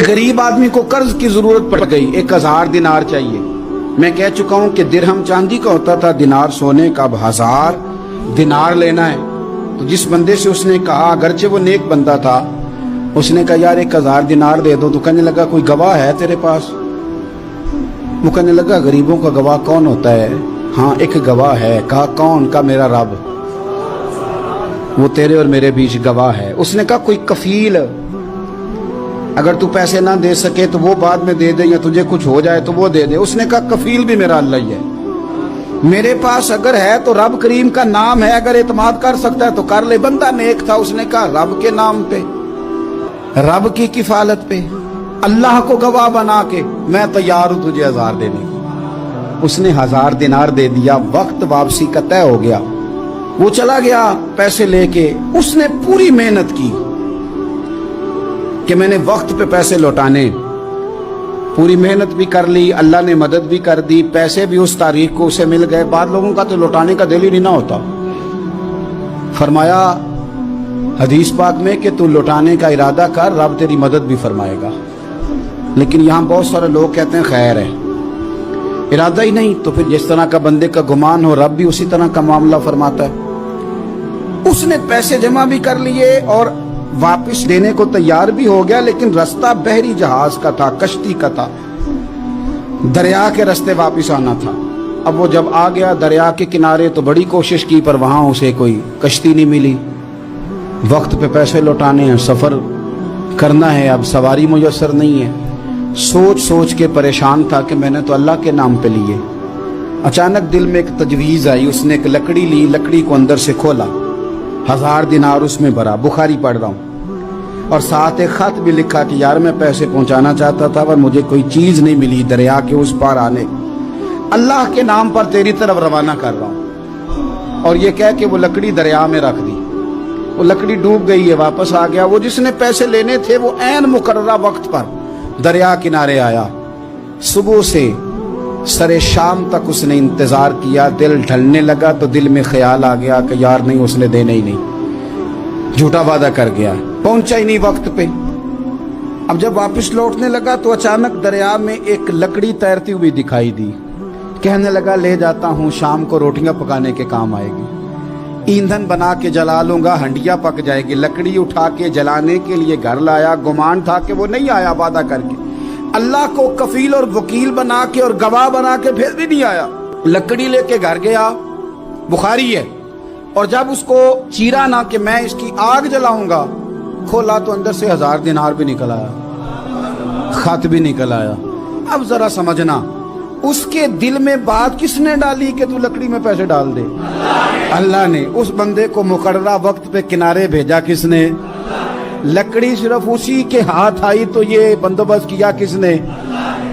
गरीब आदमी को कर्ज की जरूरत पड़ गई, 1000 दिनार चाहिए। मैं कह चुका हूं कि दिरहम चांदी का होता था, दिनार सोने का। अब 1000 दिनार लेना है। तो जिस बंदे से उसने कहा, अगरचे वो नेक बंदा था, उसने कहा यार 1000 दिनार दे दो। तो कहने लगा कोई गवाह है तेरे पास? वो कहने लगा गरीबों का गवाह कौन होता है? हाँ एक गवाह है। कहा कौन? का मेरा रब, वो तेरे और मेरे बीच गवाह है। उसने कहा कोई कफील, अगर तू पैसे ना दे सके तो वो बाद में दे दे, या तुझे कुछ हो जाए तो वो दे दे। उसने कहा कफील भी मेरा अल्लाह ही है। मेरे पास अगर है तो रब करीम का नाम है, अगर एतमाद कर सकता है तो कर ले। बंदा नेक था, उसने कहा रब के नाम पे, रब की किफालत पे, अल्लाह को गवाह बना के मैं तैयार हूं तुझे 1000 देने। उसने 1000 दिनार दे दिया। वक्त वापसी का तय हो गया। वो चला गया पैसे लेके। उसने पूरी मेहनत की कि मैंने वक्त पे पैसे लौटाने, पूरी मेहनत भी कर ली, अल्लाह ने मदद भी कर दी, पैसे भी उस तारीख को उसे मिल गए। बाद लोगों का तो लौटाने का दिल ही नहीं ना होता। फरमाया हदीस पाक में कि तू लौटाने का इरादा कर, रब तेरी मदद भी फरमाएगा। लेकिन यहाँ बहुत सारे लोग कहते हैं खैर है, इरादा ही नहीं। तो फिर जिस तरह का बंदे का गुमान हो, रब भी उसी तरह का मामला फरमाता है। उसने पैसे जमा भी कर लिए और वापस देने को तैयार भी हो गया, लेकिन रास्ता बहरी जहाज का था, कश्ती का था, दरिया के रास्ते वापस आना था। अब वो जब आ गया दरिया के किनारे तो बड़ी कोशिश की, पर वहां उसे कोई कश्ती नहीं मिली। वक्त पे पैसे लौटाने हैं, सफर करना है, अब सवारी मुयस्सर नहीं है। सोच सोच के परेशान था कि मैंने तो अल्लाह के नाम पे लिए। अचानक दिल में एक तजवीज आई। उसने एक लकड़ी ली, लकड़ी को अंदर से खोला, 1000 दिनार उसमें भरा। बुखारी पढ़ रहा हूँ, और साथ एक खत भी लिखा कि यार मैं पैसे पहुंचाना चाहता था पर मुझे कोई चीज नहीं मिली दरिया के उस पार आने, अल्लाह के नाम पर तेरी तरफ रवाना कर रहा हूँ। और ये कह के वो लकड़ी दरिया में रख दी। वो लकड़ी डूब गई है, वापस आ गया। वो जिसने पैसे लेने थे वो ऐन मुकर्ररा वक्त पर दरिया किनारे आया। सुबह से सरे शाम तक उसने इंतजार किया। दिल ढलने लगा तो दिल में ख्याल आ गया कि यार नहीं, उसने देने ही नहीं, झूठा वादा कर गया, पहुंचा ही नहीं वक्त पे। अब जब वापस लौटने लगा तो अचानक दरिया में एक लकड़ी तैरती हुई दिखाई दी। कहने लगा ले जाता हूं, शाम को रोटियां पकाने के काम आएगी, ईंधन बना के जला लूंगा, हंडिया पक जाएगी। लकड़ी उठा के जलाने के लिए घर लाया। गुमान था कि वो नहीं आया वादा करके। अल्लाह को कफील और वकील बना के और गवाह बना के फिर भी नहीं आया। लकड़ी लेके घर गया, बुखारी है। और जब उसको चीरा ना कि मैं इसकी आग जलाऊंगा, खोला तो अंदर से 1000 दिनार भी निकल आया, खत भी निकल आया। अब जरा समझना, उसके दिल में बात किसने डाली कि तू लकड़ी में पैसे डाल दे? अल्लाह ने। उस बंदे को मुकर्ररा वक्त पे किनारे भेजा किसने? लकड़ी सिर्फ उसी के हाथ आई तो ये बंदोबस्त किया किसने?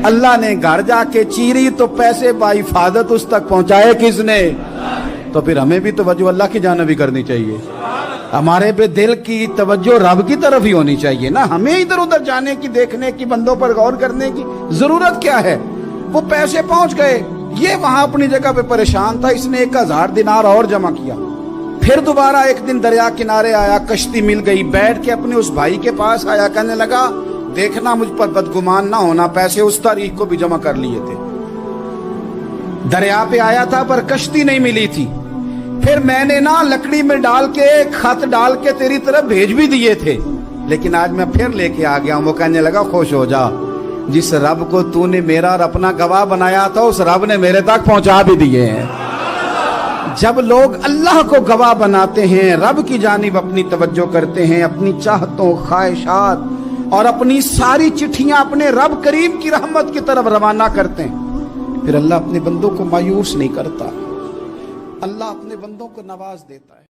अल्लाह ने। घर जाके चीरी तो पैसे बाहिफाजत उस तक पहुंचाए किसने? तो फिर हमें भी तवज्जो अल्लाह की जानिब भी करनी चाहिए। हमारे पे दिल की तवज्जो रब की तरफ ही होनी चाहिए ना। हमें इधर उधर जाने की, देखने की, बंदों पर गौर करने की जरूरत क्या है? वो पैसे पहुंच गए, ये वहां अपनी जगह पे परेशान था। इसने 1000 दिनार और जमा किया। फिर दोबारा एक दिन दरिया किनारे आया, कश्ती मिल गई, बैठ के अपने उस भाई के पास आया। कहने लगा देखना मुझ पर बदगुमान ना होना, पैसे उस तारीख को भी जमा कर लिए थे। दरिया पे आया था पर कश्ती नहीं मिली थी। फिर मैंने ना लकड़ी में डाल के, खत डाल के तेरी तरफ भेज भी दिए थे, लेकिन आज मैं फिर लेके आ गया हूं। वो कहने लगा खुश हो जा, जिस रब को तूने मेरा और अपना गवाह बनाया था उस रब ने मेरे तक पहुंचा भी दिए हैं। जब लोग अल्लाह को गवाह बनाते हैं, रब की जानिब अपनी तवज्जो करते हैं, अपनी चाहतों, ख्वाहिशात और अपनी सारी चिट्ठियां अपने रब करीम की रहमत की तरफ रवाना करते हैं, फिर अल्लाह अपने बंदों को मायूस नहीं करता। अल्लाह अपने बंदों को नवाज देता है।